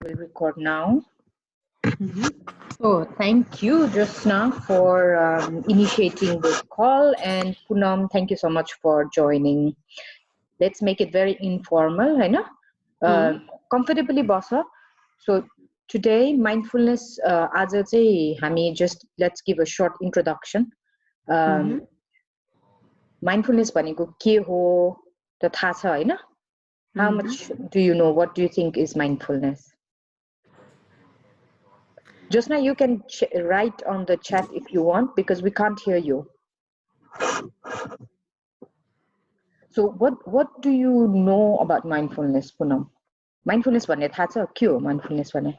will record now. So thank you, Josna, for initiating this call, and Poonam, thank you so much for joining. Let's make it very informal, right? Comfortably, bossa. So today, mindfulness, आज चाहिँ हामी just let's give a short introduction. Mindfulness भनेको के हो त थाहा छ हैन? How much do you know? What do you think is mindfulness? Josna, you can write on the chat if you want, because we can't hear you. So what do you know about mindfulness, Poonam? Mindfulness भन्ने थाहा छ के हो mindfulness भन्ने?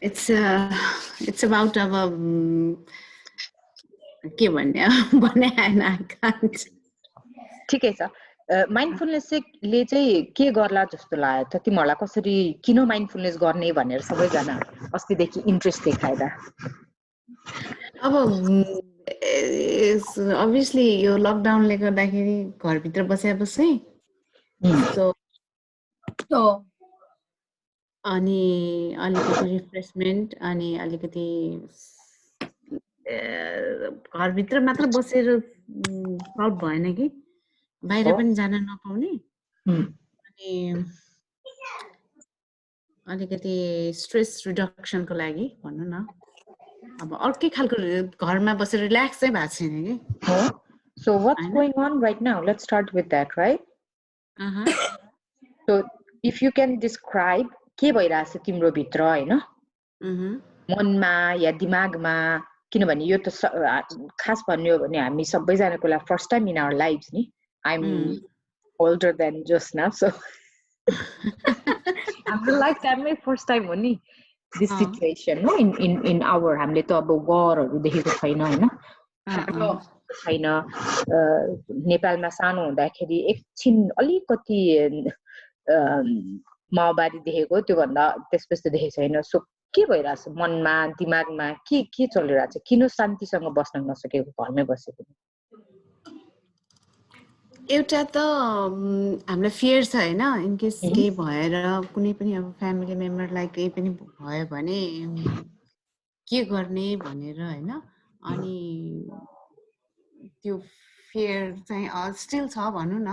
It's about our के भन्ने I can't. ठिकै छ. माइन्डफुलनेस ले चाहिँ के गर्ला जस्तो लाग्यो त तिमीहरुलाई कसरी किन माइन्डफुलनेस गर्ने भनेर सबैजना अस्तिदेखि इन्ट्रेस्ट देखाइदा अब obviously यो लकडाउनले गर्दाखेरि घर भित्र बसेपछि so अनि अलिकति रिफ्रेशमेन्ट अनि अलिकति घर भित्र मात्र बसेर सल्भ भएन कि बाहिर पनि जान नपाउने अनि अलिकति स्ट्रेस रिडक्सनको लागि भन्नु न अब अर्कै खालको घरमा बसेर रिल्याक्स चाहिँ भएको छैन कि So what's going on right now? Let's start with that, right? So if you can describe के भइराछ तिम्रो भित्र हैन मनमा या दिमागमा किनभने यो त खास भन्नु हो भने हामी सबैजनाको लागि first time in our lives नि I'm older than just now, so I'm the lifetime first time हो नि this situation no in our हामीले त अब गरहरु देखेको छैन हैन छैन नेपालमा सानो हुँदाखेरि एकछिन अलिकति माओवादी देखेको त्यो भन्दा त्यसपछि देखेको छैन सो के भइराछ मनमा दिमागमा के चलिरहेछ किन शान्तिसँग बस्न नसकेको घरमै बसेको एउटा त हामीलाई फियर छ हैन इन केस के भएर कुनै पनि अब फ्यामिली मेम्बरलाई केही पनि भयो भने के गर्ने भनेर हैन अनि त्यो फियर चाहिँ स्टिल छ भन्नु न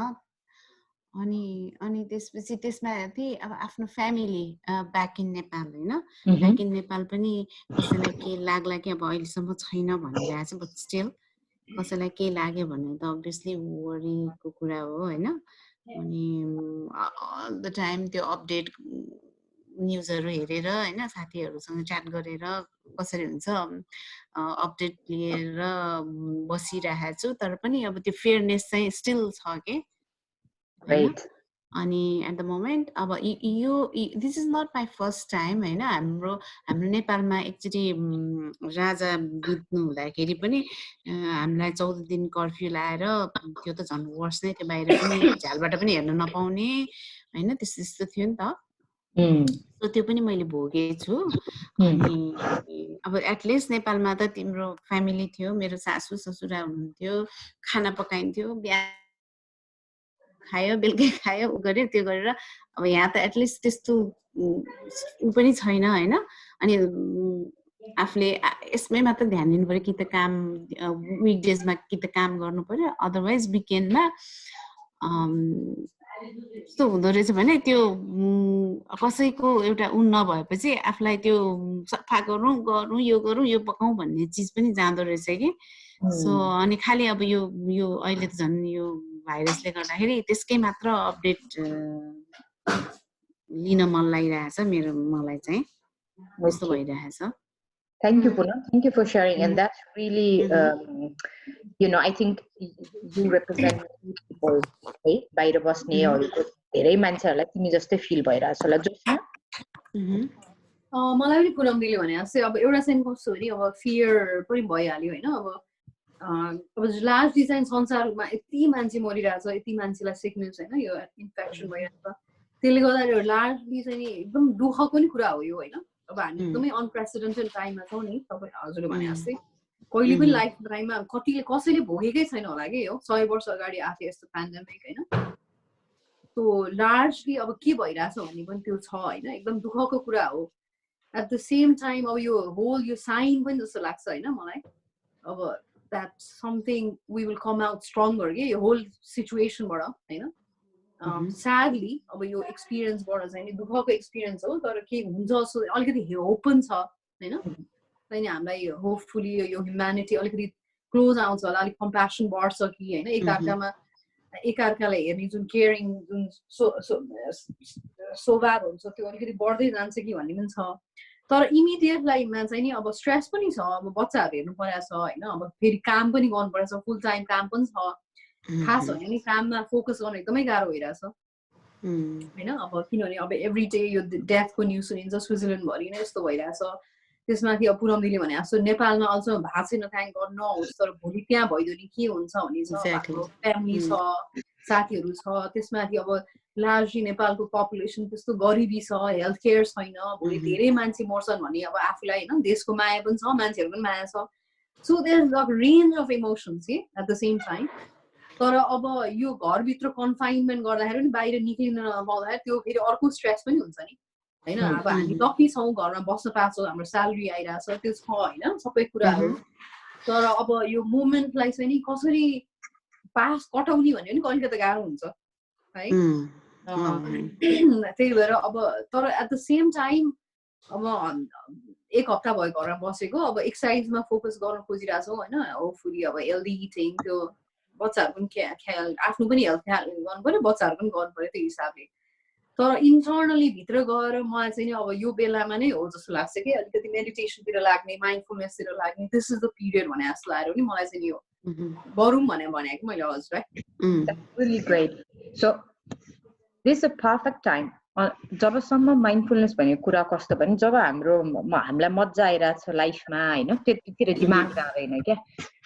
अनि त्यसपछि त्यसमा थिए अब आफ्नो फ्यामिली ब्याक इन नेपाल हैन ब्याक इन नेपाल पनि कसैलाई के लाग्ला कि अब अहिलेसम्म छैन भनिरहेको छ बट स्टिल कसैलाई के लाग्यो भने त अभियसली वरीको कुरा हो हैन अनि अल द टाइम त्यो अपडेट न्यूजहरु हेरेर हैन साथीहरुसँग च्याट गरेर कसरी हुन्छ अपडेट लिएर बसिरहेको छु तर पनि अब त्यो फेयरनेस चाहिँ स्टिल छ के राइट अनि एट द मोमेन्ट अब यो this is not my first time हैन हाम्रो नेपालमा एकचोटि राजा बित्नु हुँदाखेरि पनि हामीलाई 14 दिन कर्फ्यू लाएर त्यो त झन् वर्ष नै त्यो बाहिर पनि झ्यालबाट पनि हेर्न नपाउने हैन त्यस्तो थियो नि त सो त्यो पनि मैले भोगेछु अनि अब एटलिस्ट नेपालमा त तिम्रो फ्यामिली थियो मेरो सासू ससुरा हुनुहुन्थ्यो खाना पकाइन्थ्यो बिहा खायो बेलुकै खायो गरे त्यो गरेर अब यहाँ त एटलिस्ट त्यस्तो पनि छैन हैन अनि आफूले यसमै मात्र ध्यान दिनु पर्यो कि त काम विकडेजमा कि त काम गर्नु पर्यो अदरवाइज विकेन्डमा यस्तो हुँदो रहेछ भने त्यो कसैको एउटा नभएपछि आफूलाई त्यो सफा गरौँ यो पकाउँ भन्ने चिज पनि जाँदो रहेछ कि सो अनि खाली अब यो अहिले त झन् यो भाइरसले गर्दाखेरि त्यसकै मात्र अपडेट लिन मन लागिरहेछ मलाई चाहिँ कस्तो भइरहेछ Thank you, Poonam. Thank you for sharing. And that's really, I think you represent people, right? बाहिर बस्नेहरुको धेरै मान्छेहरुलाई तिमी जस्तै फिल भइरहेछ होला जोस्ना मलाई पनि पुनम दिले भने जस्तै अब एउटा चाहिँ कस्तो हो नि अब फियर पनि भइहाल्यो हैन अब लार्जली चाहिँ संसारमा यति मान्छे मरिरहेछ यति मान्छेलाई सिक्नेस हैन यो इन्फेक्सन भइरहेछ त्यसले गर्दा लार्जली चाहिँ एकदम दुःखको नि कुरा हो यो हैन अब हामी एकदमै अनप्रेसिडेन्टेड टाइममा छौँ नि तपाईँ हजुरले भने जस्तै कहिले पनि लाइफ टाइममा कसैले भोगेकै छैन होला कि यो 100 वर्ष अगाडि आएको यस्तो पेन्डेमिक हैन त्यो लार्जली अब के भइरहेछ भन्ने पनि त्यो छ होइन एकदम दुःखको कुरा हो एट द सेम टाइम अब यो होल यो साइन पनि जस्तो लाग्छ होइन मलाई अब that something we will come out stronger के यो होल सिचुएसनबाट होइन स्याडली अब यो एक्सपिरियन्सबाट चाहिँ नि दुःखको एक्सपिरियन्स हो तर के हुन्छ जस्तो अलिकति होप पनि छ होइन त्यहाँदेखि हामीलाई होपफुली यो ह्युम्यानिटी अलिकति क्लोज आउँछ होला अलिक कम्प्यासन बढ्छ कि होइन एकअर्कालाई हेर्ने जुन केयरिङ जुन स्वभाव हुन्छ त्यो अलिकति बढ्दै जान्छ कि भन्ने पनि छ तर इमिडिएट लाइफमा चाहिँ नि अब स्ट्रेस पनि छ अब बच्चाहरू हेर्नु परेको छ होइन अब फेरि काम पनि गर्नु परेको छ फुल टाइम काम पनि छ खास भने नि काममा फोकस गर्नु एकदमै गाह्रो भइरहेछ होइन अब किनभने अब एभ्री डे यो डेथको न्युज सुनिन्छ स्विजरल्यान्डभरि नै यस्तो भइरहेछ त्यसमाथि अब पुनम दिदीले भने जस्तो नेपालमा अझ भएको छैन थ्याङ्क गड नहोस् तर भोलि त्यहाँ भइदियो भने के हुन्छ भन्ने छ फ्यामिली छ साथीहरू छ त्यसमाथि अब लार्जली नेपालको पपुलेसन त्यस्तो गरिबी छ हेल्थ केयर छैन भोलि धेरै मान्छे मर्छन् भने अब आफूलाई होइन देशको माया पनि छ मान्छेहरूको पनि माया छ so there is a range of emotions के एट द सेम टाइम तर अब यो घरभित्र कन्फाइनमेन्ट गर्दाखेरि पनि बाहिर निक्लिन नपाउँदाखेरि त्यो फेरि अर्को स्ट्रेस पनि हुन्छ नि होइन अब हामी लकी छौँ घरमा बस्न पाएको हाम्रो स्यालेरी आइरहेछ त्यो छ होइन सबै कुराहरू तर अब यो मोमेन्टलाई चाहिँ नि कसरी पास कटाउने भन्ने पनि अलिकति गाह्रो हुन्छ है त्यही भएर अब तर एट द सेम टाइम अब एक हप्ता भयो घरमा बसेको अब एक्सर्साइजमा फोकस गर्न खोजिरहेछौँ होइन होपफुली अब हेल्दी इटिङ त्यो बच्चाहरू पनि ख्याल आफ्नो पनि हेल्थ ख्याल गर्नु पऱ्यो बच्चाहरू पनि गर्नु पऱ्यो त्यो हिसाबले तर इन्टर्नली भित्र गएर मलाई चाहिँ नि अब यो बेलामा नै हो जस्तो लाग्छ कि अलिकति मेडिटेसनतिर लाग्ने माइन्डफुलनेसतिर लाग्ने दिस इज द पिरियड भने जस्तो लाग्यो नि मलाई चाहिँ यो गरौँ भनेको मैले हजुरलाई really great so this is a perfect time जबसम्म माइन्डफुलनेस भनेको कुरा कस्तो भने जब हामीलाई मजा आइरहेछ लाइफमा होइन त्यतिखेर दिमाग जाँदैन क्या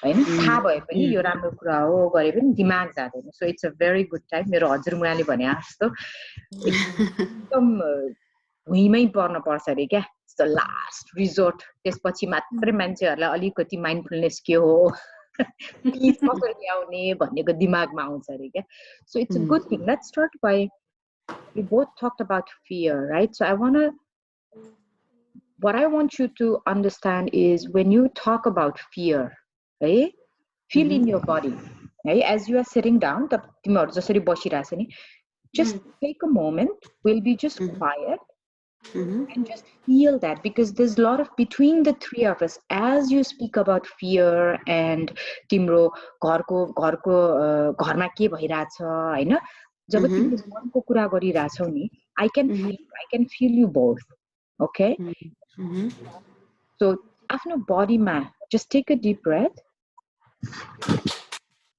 होइन थाहा भए पनि यो राम्रो कुरा हो गरे पनि दिमाग जाँदैन so it's a very good time मेरो हजुरमुवाले भने जस्तो एकदम भुइँमै पर्न पर्छ अरे क्या द लास्ट रिजोर्ट त्यसपछि मात्रै मान्छेहरूलाई अलिकति माइन्डफुलनेस के हो कसरी ल्याउने भन्नेको दिमागमा आउँछ अरे क्या so it's a good thing let's start by we both talked about fear, right? So what I want you to understand is when you talk about fear, right? Feel in your body, right? As you are sitting down, just take a moment. We'll be just quiet and just feel that because there's a lot of between the three of us. As you speak about fear and timro घरको घरमा के भइराछ हैन जब तिमीले मनको कुरा गरिराछौ नि I can feel you both, okay? So आफ्नो बडीमा just take a deep breath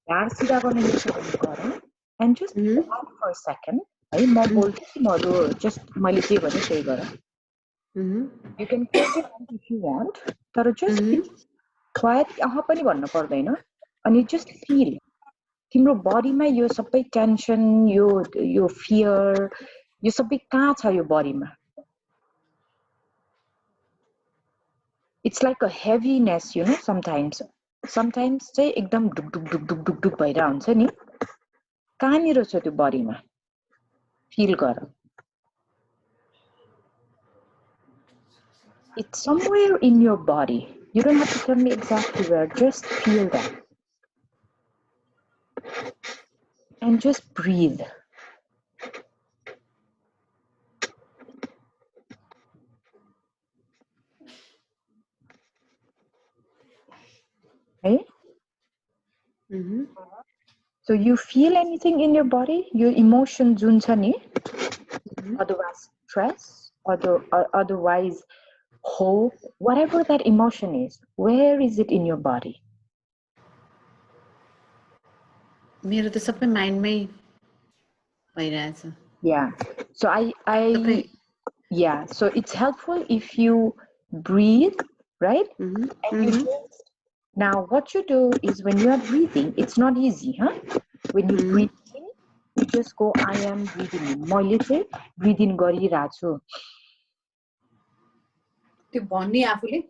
ढाड सिधा गर्ने and just hold for a second है म बोल्छु तिमीहरु just मैले जे भने त्यही गर you can close your eyes if you want तर just quiet पनि भन्न पर्दैन अनि just feel तिम्रो बडीमा यो सबै टेन्सन यो फियर यो सबै कहाँ छ यो बडीमा it's like a heaviness you know sometimes चाहिँ एकदम ढुक ढुक ढुक ढुक भइरा हुन्छ नि कहाँनिर छ त्यो बडीमा फिल गर it's somewhere in your body you don't have to tell me exactly where just feel that and just breathe. Hey? So you feel anything in your body? Your emotions, otherwise stress, otherwise hope, whatever that emotion is, where is it in your body? मेरो त सबै माइन्डमै भइरहेछ Yeah, so so it's helpful if you breathe, right? And you just, now what you do is when you are breathing, it's not easy, huh? When you breathe in, you just go, I am breathing in. मैले चाहिँ breathe in गरिरहेछु त्यो भन्ने आफूले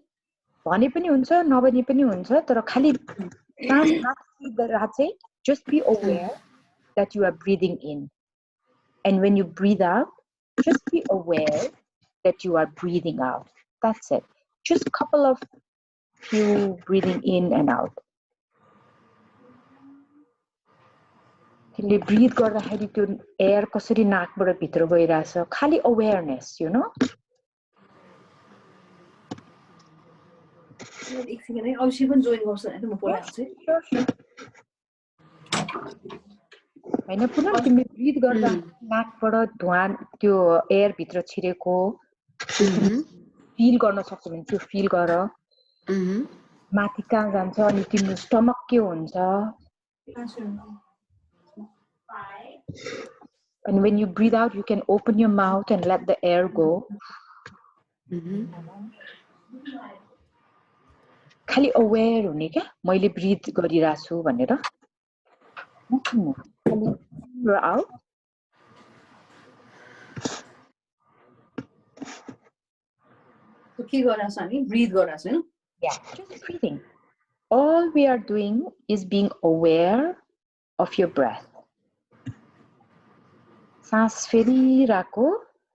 भने पनि हुन्छ नभने पनि हुन्छ तर खाली सास चाहिँ just be aware that you are breathing in. And when you breathe out, just be aware that you are breathing out. That's it. Just a couple of few breathing in and out. तिमीले breath गर्दाखेरि त्यो air कसरी नाकबाट भित्र गइराछ खाली awareness you know एक second है अवश्य पनि जोइन गर्छ हैन म बोलाउँछु हैन पुनः तिमीले ब्रिथ गर्दा नाकबाट धुवा त्यो एयर भित्र छिरेको फिल गर्न सक्छौ भने त्यो फिल गर माथि कहाँ जान्छ अनि तिम्रो स्टमक के हुन्छ And when you breathe out, you can open your mouth and let the air go. खाली aware हुने क्या मैले breathe गरिराछु भनेर खाली out So के गरिराछ हामी breathe गरिराछ हैन Yeah, just breathing. All we are doing is being aware of your breath. सास फेरिराको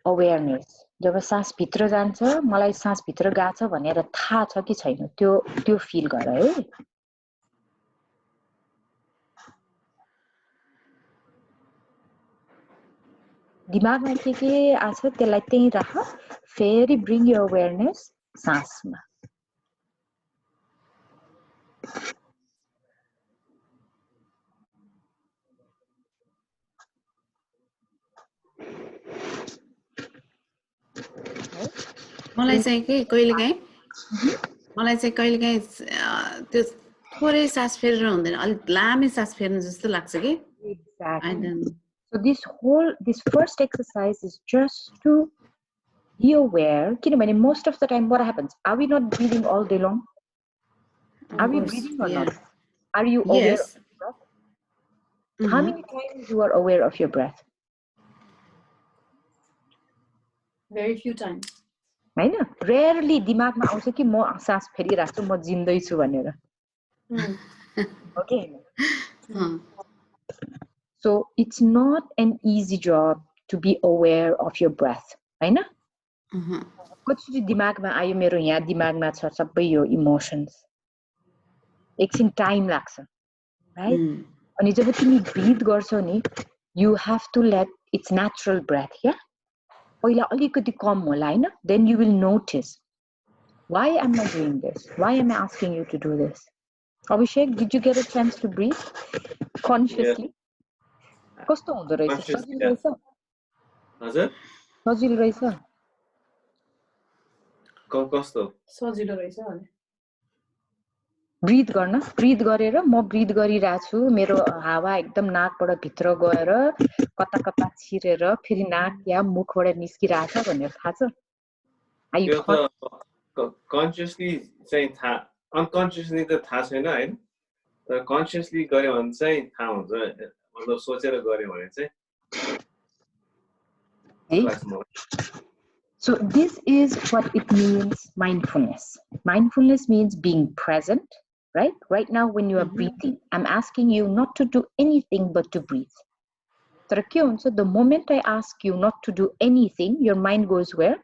awareness. जब सास भित्र जान्छ मलाई सास भित्र गएको छ भनेर थाहा छ कि छैन त्यो फिल गर है दिमागमा के आछ त्यसलाई त्यही राख फेरि bring your awareness सासमा मलाई चाहिँ के कहिलेकाहीँ त्यो थोरै सास फेरेर हुँदैन अलि लामै सास फेर्नु जस्तो लाग्छ कि Exactly. So this first exercise is just to be aware. Most of the time, what happens? Are we not breathing all day long? Are we breathing or not? Are you aware of your breath? How many times you are aware of your breath? Very few times. हैन rarely दिमागमा आउँछ कि म सास फेरिराछु म जिन्दै छु भनेर Okay. So it's not an easy job to be aware of your breath, हैन? कति दिमागमा आयो मेरो यहाँ दिमागमा छ सबै यो इमोशन्स एकछिन टाइम लाग्छ राइट अनि जब तिमी ब्रीथ गर्छौ नि you have to let its natural breath yeah पहिला अलिकति कम होला हैन then you will notice why am I doing this why am I asking you to do this Abhishek did you get a chance to breathe consciously कस्तो हुँदो रहेछ सजिलो रहेछ हजुर सजिलो रहेछ कस्तो सजिलो रहेछ भने ब्रीथ गरेर म ब्रीथ गरिराछु मेरो हावा एकदम नाकबाट भित्र गएर कता कता छिरेर फेरि नाक या मुखबाट निस्किराछ भनेर थाहा छ यो त कन्सियसली चाहिँ थाहा अनकन्सियसली त थाहा छैन हैन तर कन्सियसली गर्यो भने चाहिँ थाहा हुन्छ मतलब सोचेर गर्यो भने चाहिँ So this is what it means mindfulness. Mindfulness means being present, right? Right now when you are breathing, I'm asking you not to do anything but to breathe. So the moment I ask you not to do anything, your mind goes where?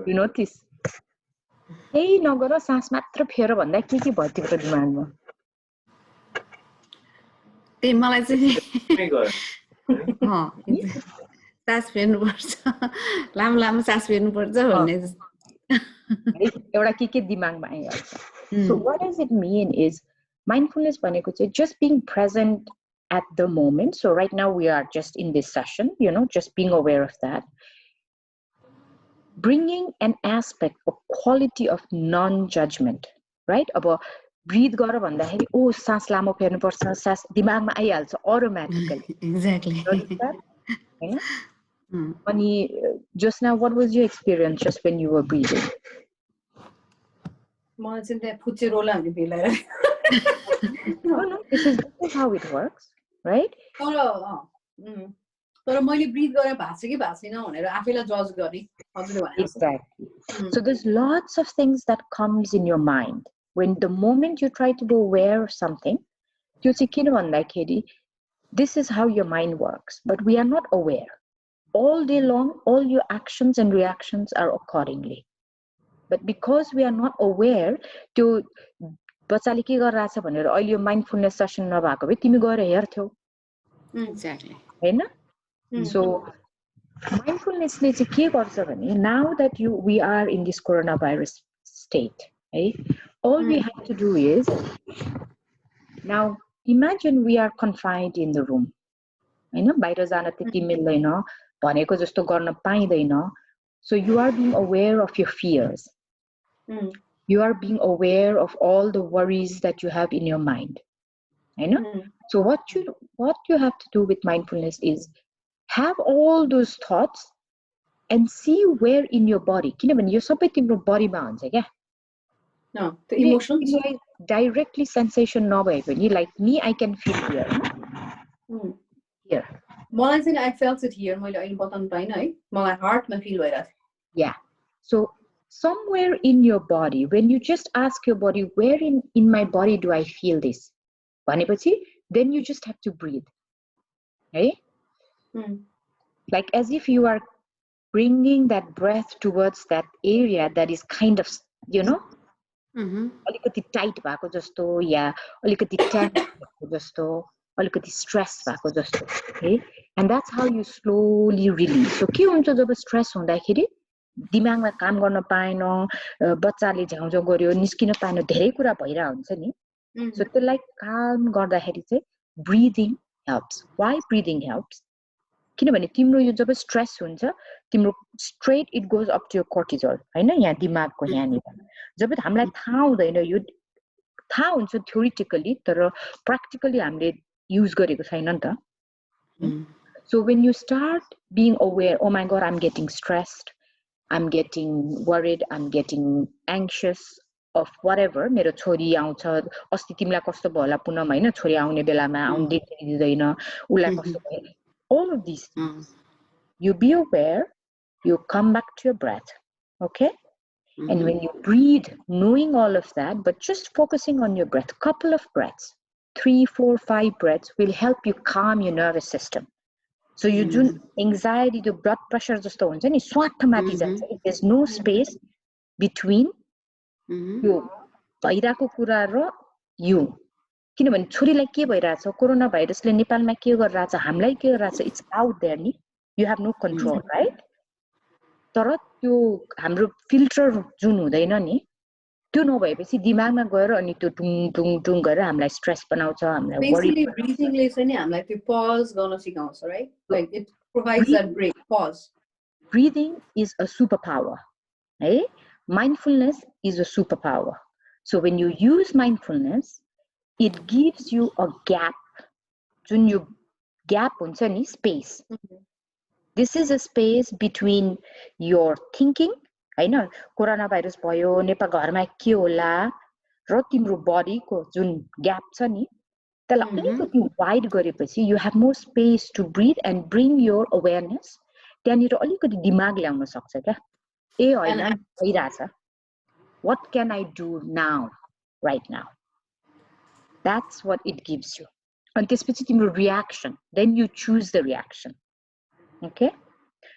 You notice? Hey, nagara saas matra phera bhanda ke भयो तिम्रो दिमागमा त्यही मलाई चाहिँ सास फेर्नुपर्छ लामो लामो सास फेर्नुपर्छ भन्ने एउटा के दिमागमा आइहाल्छ So what does it mean is mindfulness भनेको चाहिँ just being present at the moment. So right now we are just in this session, just being aware of that. Bringing an aspect or quality of non-judgment, right? अब breathe गर भन्दाखेरि ओ सास लामो फेर्नुपर्छ सास दिमागमा आइहाल्छ automatically. Exactly. अनि just now what was your experience just when you were breathing? मलाई चाहिँ त्यहाँ फुच्चे रोला हुने फिल आयो No, this is how it works, right? तर मैले ब्रीथ गरेर भाछ कि भाछ छैन भनेर आफैलाई जज गरे हजुरले भने Exactly. So there's lots of things that comes in your mind when the moment you try to be aware of something त्यो चाहिँ किन भन्दाखेरि This is how your mind works, but we are not aware. All day long, all your actions and reactions are accordingly. But because we are not aware, त्यो बच्चाले के गरिरहेछ भनेर अहिले यो माइन्डफुलनेस सेसन नभएको भए तिमी गएर हेर्थ्यौ Exactly. हैन सो माइन्डफुलनेसले चाहिँ के गर्छ भने now that we are in this coronavirus state, है all we have to do is now imagine we are confined in the room, हैन बाहिर जान त्यति मिल्दैन भनेको जस्तो गर्न पाइदैन. So you are being aware of your fears. You are being aware of all the worries that you have in your mind. हैन So what you have to do with mindfulness is have all those thoughts and see where in your body, किनभने यो सबै तिम्रो बडीमा हुन्छ क्या. No, the emotions. Directly sensation नभए पनि like me I can feel here. Here. मलाई चाहिँ I felt it here. मैले अहिले बताउनु पाइन है. मलाई heartमा feel भइरहेछ. Yeah. So somewhere in your body, when you just ask your body, where in my body do I feel this? भनेपछि then you just have to breathe. Hey? Like as if you are bringing that breath towards that area that is kind of, you know, अलिकति tight भएको जस्तो या अलिकति tense भएको जस्तो अलिकति stress भएको जस्तो. Okay? And that's how you slowly release. So के हुन्छ जब स्ट्रेस हुँदाखेरि दिमागमा काम गर्न पाएन, बच्चाले झ्याउझ्याउ गर्यो, निस्किन पाएन, धेरै कुरा भइरा हुन्छ नि. So त्यसलाई काम गर्दाखेरि चाहिँ breathing helps. Why breathing helps? किनभने तिम्रो यो जब स्ट्रेस हुन्छ तिम्रो straight it goes up to your cortisol हैन यहाँ दिमागको यहाँनिर जब हामीलाई थाहा हुँदैन यो थाहा हुन्छ थ्योरिटिकली तर प्र्याक्टिकली हामीले युज गरेको छैन नि त. So when you start being aware, oh my god, I'm getting stressed, I'm getting worried, I'm getting anxious of whatever, मेरो छोरी आउँछ अस्ति तिमीलाई कस्तो भयो होला पुनम हैन छोरी आउने बेलामा आउँदै दिदैन उलाई कस्तो भयो. All of these things, you be aware, you come back to your breath, okay? And when you breathe, knowing all of that, but just focusing on your breath, couple of breaths, 3, 4, 5 breaths will help you calm your nervous system. So you do anxiety, the blood pressure just हुन्छ नि स्वाट माथि जान्छ. There's no space between यो भइराको कुरा र you. किनभने छोरीलाई के भइराछ कोरोना भाइरसले नेपालमा के गरिराछ हामीलाई के गरिराछ इट्स आउट देयर नि you have no control right. तर त्यो हाम्रो फिल्टर जुन हुँदैन नि त्यो नभएपछि दिमागमा गएर अनि त्यो टुङ टुङ टुङ गरेर हामीलाई स्ट्रेस बनाउँछ हामीलाई वरी. Basically breathingले चाहिँ नि हामीलाई त्यो pause गर्न सिकाउँछ right? Like it provides that break, pause. Breathing is a superpower. Hey? Mindfulness is a superpower. So when you use mindfulness, it gives you a gap. जुन यो gap हुन्छ नि space. This is a space between your thinking, हैन corona virus भयो नेपाल घरमा के होला र तिम्रो बडीको जुन ग्याप छ नि त्यसलाई अलिकति वाइड गरेपछि you have more space to breathe and bring your awareness. त्यहाँनिर अलिकति दिमाग ल्याउन सक्छ क्या ए हैन भइराछ. What can I do now, right now? That's what it gives you. And त्यसपछि तिम्रो reaction, then you choose the reaction. Okay?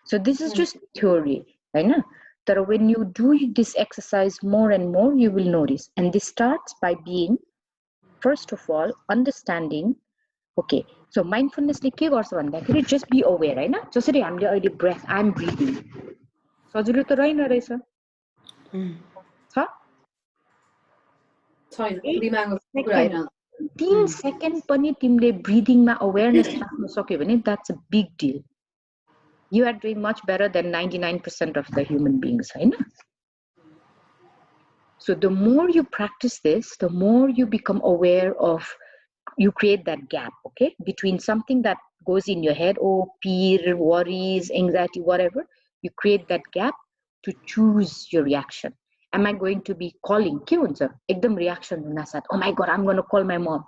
So this is just theory, हैन? But when you do this exercise more and more, you will notice. And this starts by being, first of all, understanding. Okay, so mindfulness के गर्छ भन्दाखेरि just be aware, हैन? जसरी हामीले अहिले breath, I'm breathing. सजिलो त रहेन रहेछ. छ? छैन दिमागमा कुरा आइरहन्छ. 3 सेकेन्ड पनि तिमीले ब्रिदिङमा अवेयरनेस राख्न सक्यो भने that's a big deal. You are doing much better than 99% of the human beings, हैन? So the more you practice this, the more you become aware of, you create that gap, okay? Between something that goes in your head, oh, fear, worries, anxiety, whatever, you create that gap to choose your reaction. Am I going to be calling? के हुन्छ? एकदम reaction हुनासाथ, oh my god, I'm going to call my mom.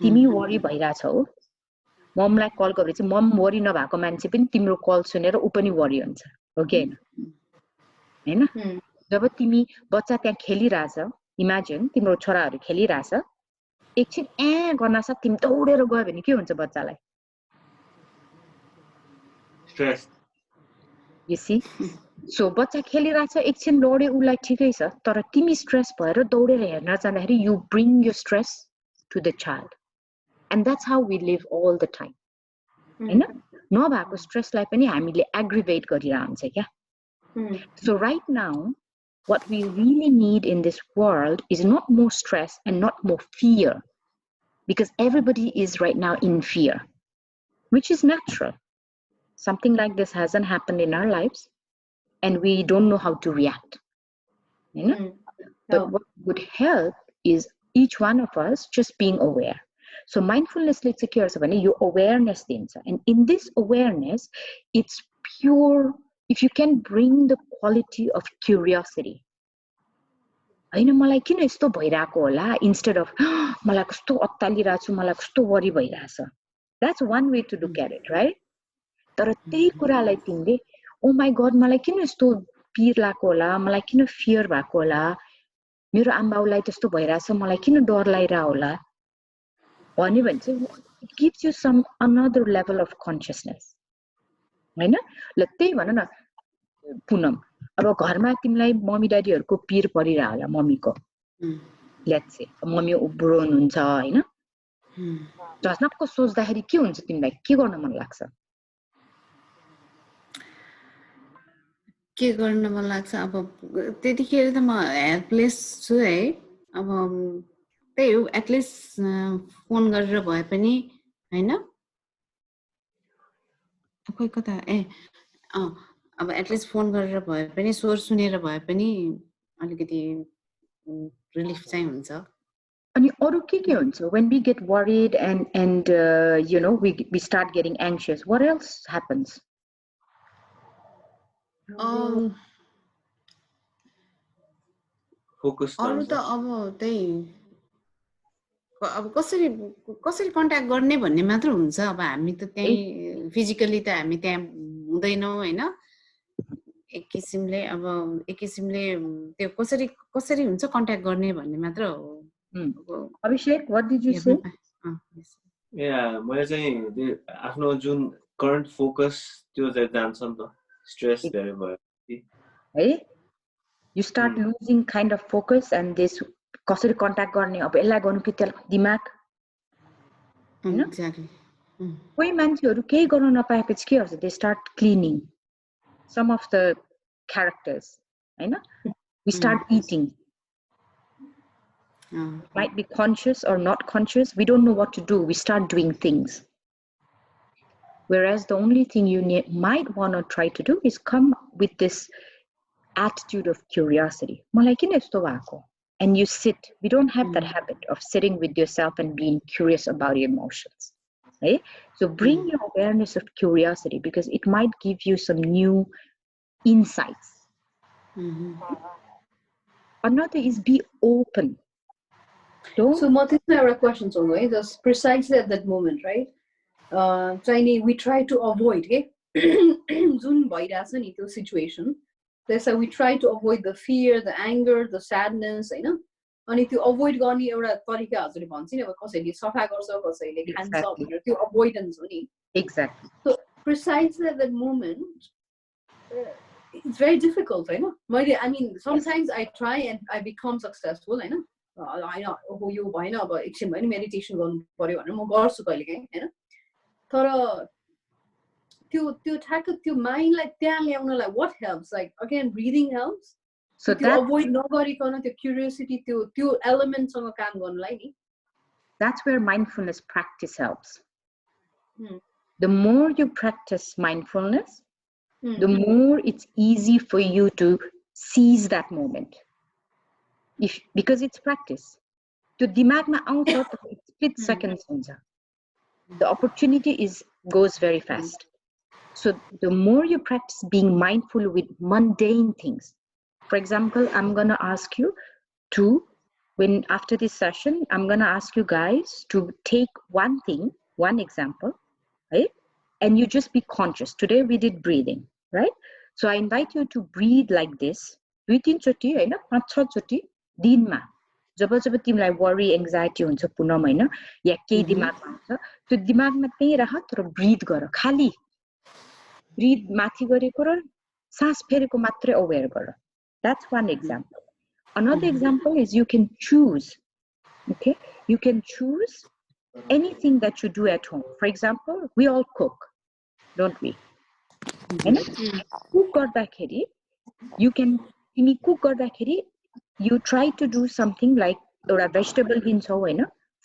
तिमी worry भइराछ हो. ममलाई call गरेपछि मम worry नभएको मान्छे पनि तिम्रो कल सुनेर उ पनि वरी हुन्छ हो कि हैन जब तिमी बच्चा त्यहाँ खेलिराछ इमेजिन तिम्रो छोराहरु खेलिराछ एकछिन गर्न साथ तिमी दौडेर गयो भने के हुन्छ बच्चालाई? Stress. You see? So बच्चा खेलिरहेछ एकछिन दौडे उसलाई ठिकै छ तर तिमी स्ट्रेस भएर दौडेर हेर्न जाँदाखेरि you bring your stress to the child. And that's how we live all the time. हैन? नभएको स्ट्रेसलाई पनि हामीले aggravate गरिरहन्छ क्या. So right now what we really need in this world is not more stress and not more fear, because everybody is right now in fear, which is natural. Something like this hasn't happened in our lives and we don't know how to react. You know? But what would help is each one of us just being aware. So mindfulness ले चाहिँ के गर्छ भने यो awareness दिन्छ, and in this awareness it's pure. If you can bring the quality of curiosity, हैन मलाई किन यस्तो भइराको होला, instead of मलाई कस्तो अत्तालिरा छु, मलाई कस्तो वरि भइराछ. That's one way to look at it, right? तर त्यही कुरालाई तिमीले oh my god मलाई किन यस्तो पिर लागेको होला, मलाई किन fear भएको होला, मेरो आमाबाउलाई त्यस्तो भइराछ, मलाई किन डर लागिरा होला भन्यो भने चाहिँ it gives you some another level of consciousness. हैन? ल त्यही भन न पुनम, अब घरमा तिमीलाई मम्मी ड्याडीहरुको पिर परिरा होला, मम्मीको लेट्स से मम्मी बुढो हुनुहुन्छ हैन, जसनको सोच्दाखेरि के हुन्छ, तिमीलाई के गर्न मन लाग्छ? के गर्न मन लाग्छ? अब त्यतिखेर त म हेल्पलेस छु है. अब त्यही हो, एटलिस्ट फोन गरेर भए पनि हैन, खोइ कता अब एटलिस्ट फोन गरेर भए पनि, स्वर सुनेर भए पनि अलिकति रिलिफ चाहिँ हुन्छ. अनि अरु के हुन्छ? When we get worried and you know we start getting anxious, what else happens? Focus. अरु त अब त्यही अब कसरी कन्ट्याक्ट गर्ने भन्ने मात्र हुन्छ. अब हामी त त्यही फिजिकली त हामी त्यहाँ हुँदैनौँ हैन. एक किसिमले त्यो कसरी हुन्छ कन्ट्याक्ट गर्ने भन्ने मात्र हो. Abhishek, what did you say? Yeah, मैले चाहिँ आफ्नो जुन current focus त्यो चाहिँ जान्छ नि त, stress धेरै भयो है. You start losing kind of focus and this कसरी कन्ट्याक्ट गर्ने, अब यसलाई गर्नु कि त्यसलाई, दिमाग हैन. एक्ज्याक्टली. कोही मान्छेहरु केही गर्न नपाएपछि के गर्छ? They start cleaning some of the characters, हैन. We start eating. Might be conscious or not conscious, we don't know what to do, we start doing things. Whereas the only thing you might want to try to do is come with this attitude of curiosity. मलाई किन यस्तो भएको? And you sit. We don't have that habit of sitting with yourself and being curious about your emotions, right? So bring your awareness of curiosity, because it might give you some new insights. Another is be open. So multiple are questions on way, just precisely at that moment, right? We try to avoid Zoom situation. That's why we try to avoid the fear, the anger, the sadness, you know. And if you avoid gani एउटा तरिका हजुरले भन्छ नि, अब कसैले सफा गर्छ, कसैले खान्छ भनेर त्यो avoidance हो नि. Exactly. So precisely at that moment, it's very difficult, you know. I mean, sometimes I try and I become successful, you know. I know who you भएन, अब एकछिन भए नि मेडिटेसन गर्नु पर्यो भनेर म गर्छु कहिलेकाहीँ हैन. तर त्यो ठ्याक्क त्यो माइन्डलाई त्यहाँ ल्याउनलाई what helps? Like again, breathing helps. So that avoid नगरिकन त्यो क्युरियोसिटी त्यो एलिमेन्ट सँग काम गर्नलाई नि. That's where mindfulness practice helps. The more you practice mindfulness, the more it's easy for you to seize that moment. Because it's practice. त्यो दिमागमा आउँछ, split seconds हुन्छ. The opportunity goes very fast. So the more you practice being mindful with mundane things. For example, I'm going to ask you after this session, I'm going to ask you guys to take one thing, one example, right? And you just be conscious. Today we did breathing, right? So I invite you to breathe like this. 2-3 choti, हैन, 5-6 choti दिनमा. जब जब तिमीलाई worry anxiety हुन्छ पुनम हैन या केही दिमागमा हुन्छ त्यो दिमागमा त्यही राख तर ब्रीथ गर खाली ब्रीथ माथि गरेको र सास फेरेको मात्रै अवेयर गर that's one example another example is you can choose okay you can choose anything that you do at home for example we all cook don't we हैन कुक गर्दाखेरि you can तिमी cook गर्दाखेरि you try to do something like एउटा vegetable लिन्छौ हैन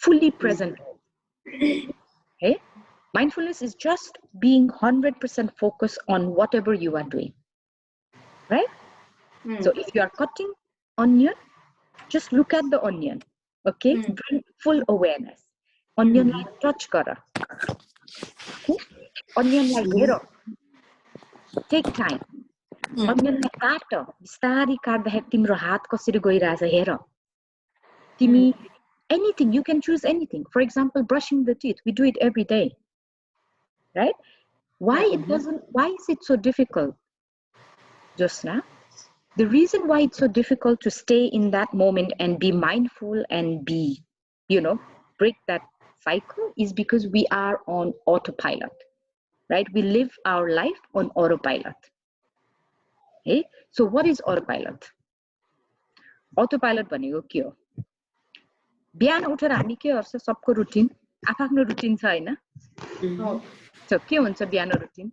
fully present hey mindfulness is just being 100% focused on whatever you are doing right so if you are cutting onion just look at the onion okay bring full awareness onion लाई touch गर okay onion लाई हेर take time onion लाई काट बिस्तारै काट्दाखेरि तिम्रो हात कसरी गइराछ हेर तिमी anything you can choose anything for example brushing the teeth we do it every day right why is it so difficult Josna the reason why it's so difficult to stay in that moment and be mindful and be break that cycle is because we are on autopilot right we live our life on autopilot hey so what is autopilot भनेको के हो बिहान उठेर हामी के गर्छ सबको routine आफ्नो रुटिन छ हैन so के हुन्छ बिहान रुटिन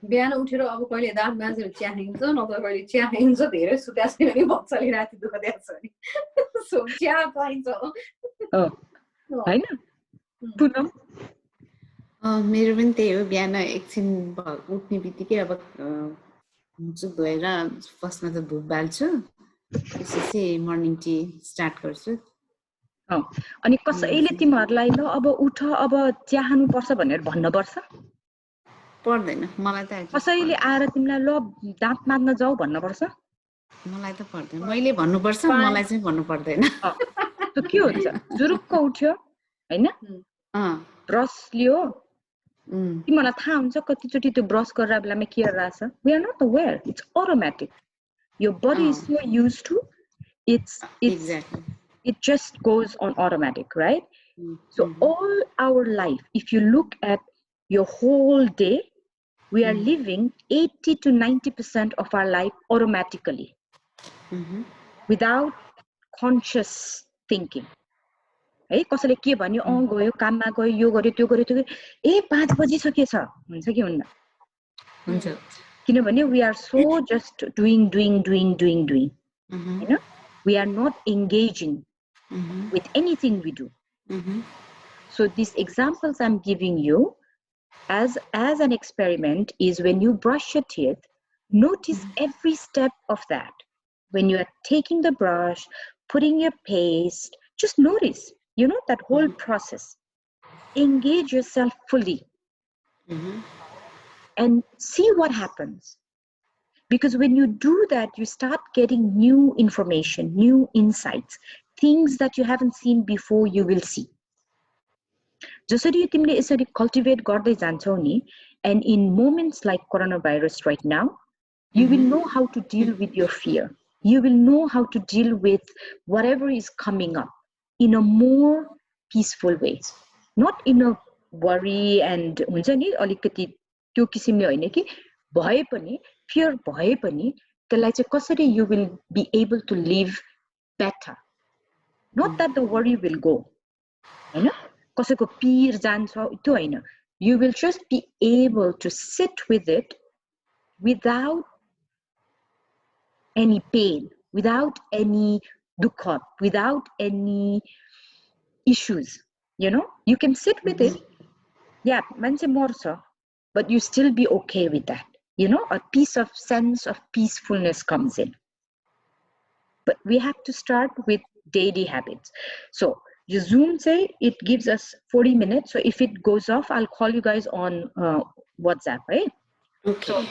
बिहान उठेर अब कहिले दाँत माझेर चिया खाइन्छ नत्र कहिले चिया खाइन्छ धेरै सुत्या छैन भने बच्चाले राति दुःख दिएको छ नि सो चिया पाइन्छ हैन पुनम मेरो पनि त्यही हो बिहान एकछिन उठ्ने बित्तिकै अब मुख धोएर फर्स्टमा त धुप बाल्छु त्यसपछि मर्निङ टी स्टार्ट गर्छु अनि कसैले तिमीहरुलाई ल अब उठ अब चिया खानु पर्छ भनेर भन्न पर्छ पर्दैन मलाई त कसैले आएर तिमीलाई ल दाँत माझ्न जाऊ भन्न पर्छ मलाई त पर्दैन मैले भन्नु पर्छ मलाई चाहिँ भन्नु पर्दैन त्यो के हुन्छ जुरुक्क उठ्यो हैन ब्रस लियो तिमीलाई थाहा हुन्छ कतिचोटी त्यो ब्रस गरेर बेलामा के गरिरहेछ we are not aware it's automatic your body is so used to exactly it just goes on automatic right so all our life if you look at your whole day we are living 80 to 90% of our life automatically without conscious thinking है कसैले के भन्यो गयो काममा गयो यो गर्यो त्यो गर्यो त्यो ए 5 बजी सकेछ हुन्छ कि हुन्न हुन्छ किनभने we are so just doing हैन we are not engaging with anything we do so these examples I'm giving you as an experiment is when you brush your teeth notice every step of that when you are taking the brush putting your paste just notice that whole process engage yourself fully and see what happens because when you do that you start getting new information new insights things that you haven't seen before you will see जसरी तिमीले यसरी cultivate गर्दै जान्छौ नि and in moments like coronavirus right now you will know how to deal with your fear you will know how to deal with whatever is coming up in a more peaceful way not in a worry and हुन्छ नि अलिकति त्यो किसिमले हैन कि भए पनि fear भए पनि त्यसलाई चाहिँ कसरी you will be able to live better not that the worry will go हैन कसैको पीर जान्छ त्यो हैन you will just be able to sit with it without any pain without any dukha without any issues you can sit with it yeah manche morcha but you still be okay with that a piece of sense of peacefulness comes in but we have to start with daily habits so your Zoom say it gives us 40 minutes so if it goes off I'll call you guys on WhatsApp right okay so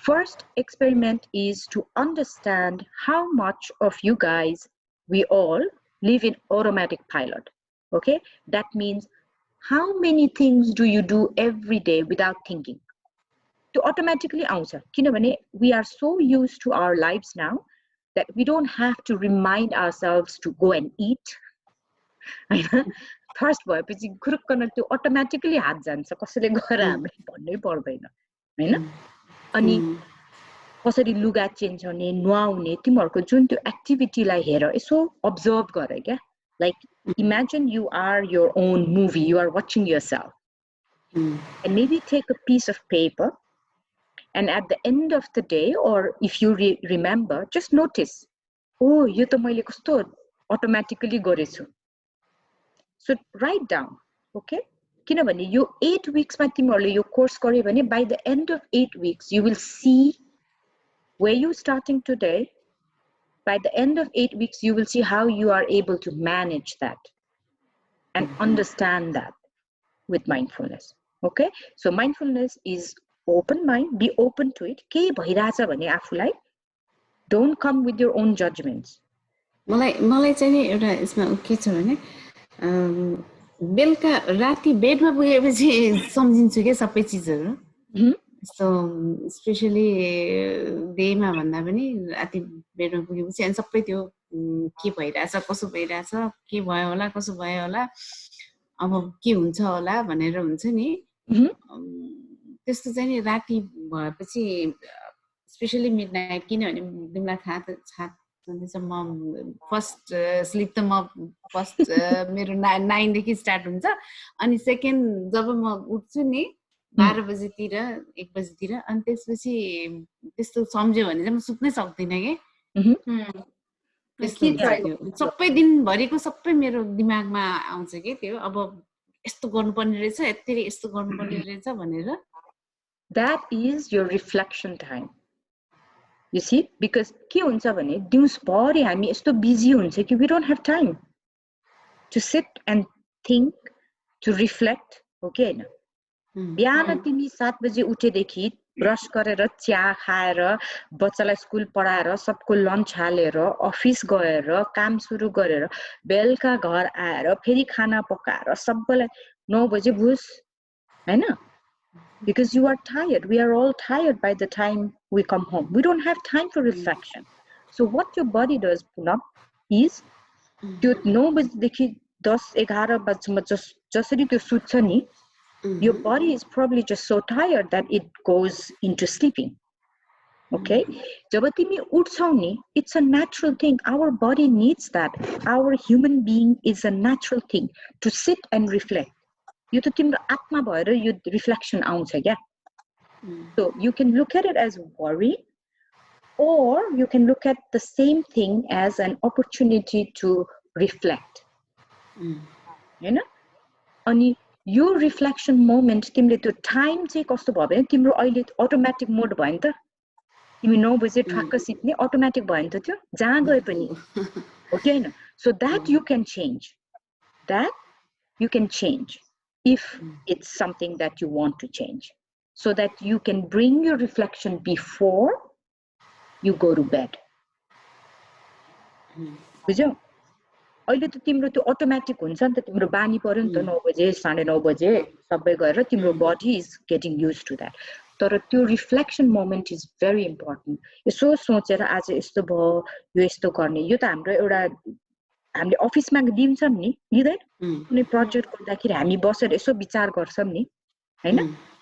first experiment is to understand how much of you guys we all live in automatic pilot okay that means how many things do you do every day without thinking to automatically answer kinabhane we are so used to our lives now that we don't have to remind ourselves to go and eat. First भएपछि खुरुक्कन त्यो automatically हात जान्छ कसैले गएर हामीले भन्नै पर्दैन हैन अनि कसरी लुगा चेन्ज गर्ने नुहाउने तिमीहरुको जुन त्यो एक्टिभिटीलाई हेर यसो अब्जर्भ गरे क्या like imagine you are your own movie, you are watching yourself and maybe take a piece of paper and at the end of the day or if you remember just notice oh यो त मैले कस्तो automatically गरेछु so write down okay किनभने यो 8 weeks मा तिमीहरुले यो course गर्यो भने by the end of 8 weeks you will see where you starting today. By the end of 8 weeks, you will see how you are able to manage that and understand that with mindfulness. Okay? So mindfulness is open mind, be open to it. के भइराछ भने आफुलाई don't come with your own judgments. मलाई चाहिँ नि एउटा यसमा के छ भने बेलुका राति बेडमा पुगेपछि सम्झिन्छु के सबै चीजहरु So especially डेमा भन्दा पनि राति बेडमा पुगेपछि अनि सबै त्यो के भइराछ कसो भइराछ के भयो होला कसो भयो होला अब के हुन्छ होला भनेर हुन्छ नि त्यस्तो चाहिँ नि राति भएपछि स्पेशली मिडनाइट किनभने तिमीलाई थाहा छ म फर्स्ट स्लिप त म फर्स्ट मेरो 9 देखि स्टार्ट हुन्छ अनि सेकेन्ड जब म उठ्छु नि 12 बजेतिर 1 बजेतिर अनि त्यसपछि त्यस्तो सम्झ्यो भने चाहिँ म सुत्नै सक्दिन के सबै दिन भरिको सबै मेरो दिमागमा आउँछ के त्यो अब यस्तो गर्नुपर्ने रहेछ यस्तो गर्नुपर्ने रहेछ भनेर that is your reflection time you see because के हुन्छ भने दिउँसभरि हामी यस्तो बिजी हुन्छ कि we don't have time to sit and think to reflect okay हैन बिहान तिमी 7 बजे उठेदेखि ब्रश गरेर चिया खाएर बच्चालाई स्कुल पढाएर सबको लन्च हालेर अफिस गएर काम सुरु गरेर बेलुका घर आएर फेरि खाना पकाएर सबैलाई 9 बजे भुस हैन because you are tired we are all tired by the time we come home we don't have time for reflection so what your body does Punam is त्यो 9 बजेदेखि 10 11 बजेसम्म जसरी त्यो सुत्छ नि your body is probably just so tired that it goes into sleeping okay जब तिमी उठ्छौ नि it's a natural thing our body needs that our human being is a natural thing to sit and reflect यो त तिम्रो आत्मा भएर यो reflection आउँछ क्या so you can look at it as worry or you can look at the same thing as an opportunity to reflect हैन अनि यो रिफ्लेक्सन मोमेन्ट तिमीले त्यो टाइम चाहिँ कस्तो भयो भने तिम्रो अहिले अटोमेटिक मोड भयो नि त तिमी 9 बजे ठ्याक्क सिक्ने अटोमेटिक भयो नि त त्यो जहाँ गए पनि हो कि हैन so that you can change if it's something that you want to change so that you can bring your reflection before you go to bed बुझ्यौ अहिले त तिम्रो त्यो अटोमेटिक हुन्छ नि त तिम्रो बानी पर्यो नि त 9 बजे 9:30 बजे सबै गरेर तिम्रो body is getting used to that तर त्यो reflection moment is very important यसो सोचेर आज यस्तो भयो यो यस्तो गर्ने यो त हाम्रो एउटा हामीले अफिसमा दिन्छौं नि लिँदैन कुनै प्रोजेक्ट गर्दाखेरि हामी बसेर यसो विचार गर्छौं नि हैन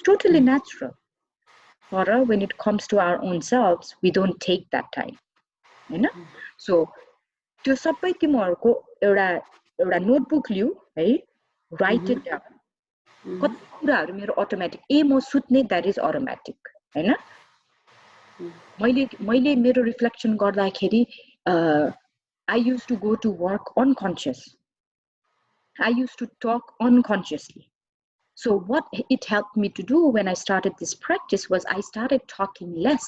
टोटली नेचुरल तर when it comes to our own selves we don't take that time हैन सो त्यो सबै तिमीहरुको एउटा नोटबुक लिऊ है राइट इट डाउन कति कुराहरु मेरो अटोमेटिक म सुत्ने दैट इज अटोमेटिक हैन मैले मेरो रिफ्लेक्सन गर्दाखेरि I used to go to work unconscious. I used to talk unconsciously. So what it helped me to do when I started this practice was I started talking less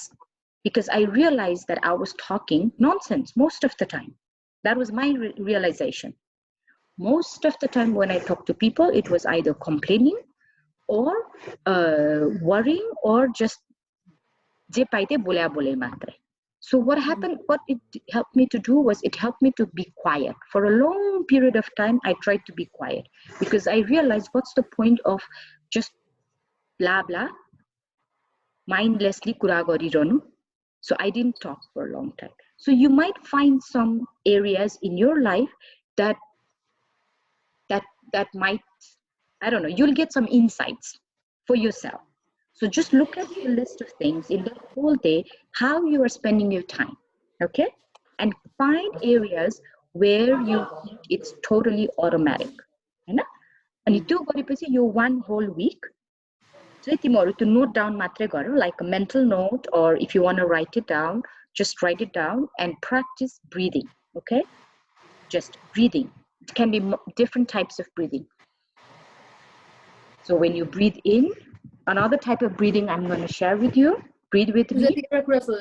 because I realized that I was talking nonsense most of the time. That was my realization. Most of the time when I talk to people, it was either complaining or worrying or just je paite bolya bole matre. So what happened, what it helped me to do was it helped me to be quiet. For a long period of time, I tried to be quiet because I realized what's the point of just blah, blah, mindlessly kura garirahnu. So I didn't talk for a long time. So you might find some areas in your life that might, I don't know, you'll get some insights for yourself. So just look at your list of things in the whole day, how you are spending your time, okay? And find areas where you think it's totally automatic, हैन? अनि त्यो गरेपछि यो one whole week चाहिँ तिमीहरु त्यो note down मात्रै गर, like a mental note, or if you want to write it down, just write it down and practice breathing, okay? Just breathing. It can be different types of breathing. So when you breathe in, another type of breathing I'm going to share with you. Breathe with me.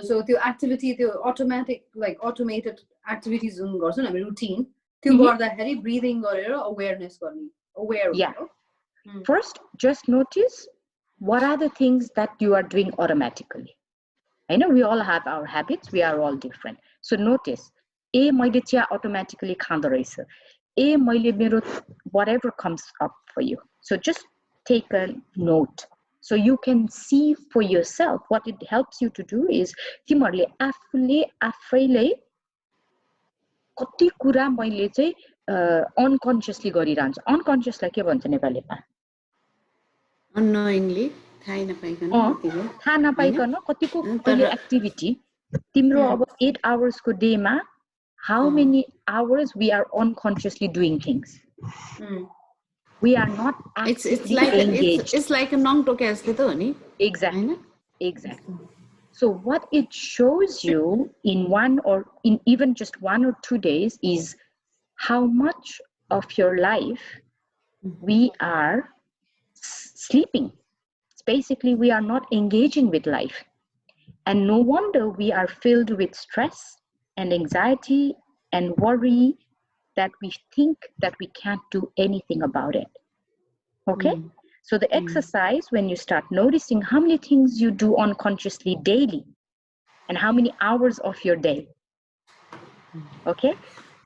So the activity, the automatic, like automated activities in routine, breathing or awareness, aware. Yeah. First, just notice what are the things that you are doing automatically. I know we all have our habits. We are all different. So notice, मैले चिया automatically खाँदो रहेछ. मैले मेरो whatever comes up for you. So just take a note. So you can see for yourself. What it helps you to do is तिमीहरुले आफैले कति कुरा मैले चाहिँ unconsciously गरिरहन्छ. Unconsciously के भन्छ नेपालीमा? Unknowingly, थाहा नपाइकन कतिको अहिले एक्टिभिटी तिम्रो अब 8 hours को डे मा how many hours we are unconsciously doing things. We are not actively engaged. It's like a non-toke Exactly. Exactly. So what it shows you in one or in even just 1 or 2 days is how much of your life we are sleeping. It's basically we are not engaging with life. And no wonder we are filled with stress and anxiety and worry that we think that we can't do anything about it. Okay? So the exercise, when you start noticing how many things you do unconsciously daily and how many hours of your day, okay?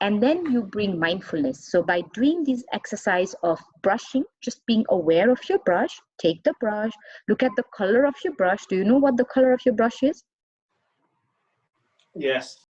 And then you bring mindfulness. So by doing this exercise of brushing, just being aware of your brush, take the brush, look at the color of your brush. Do you know what the color of your brush is? Yes.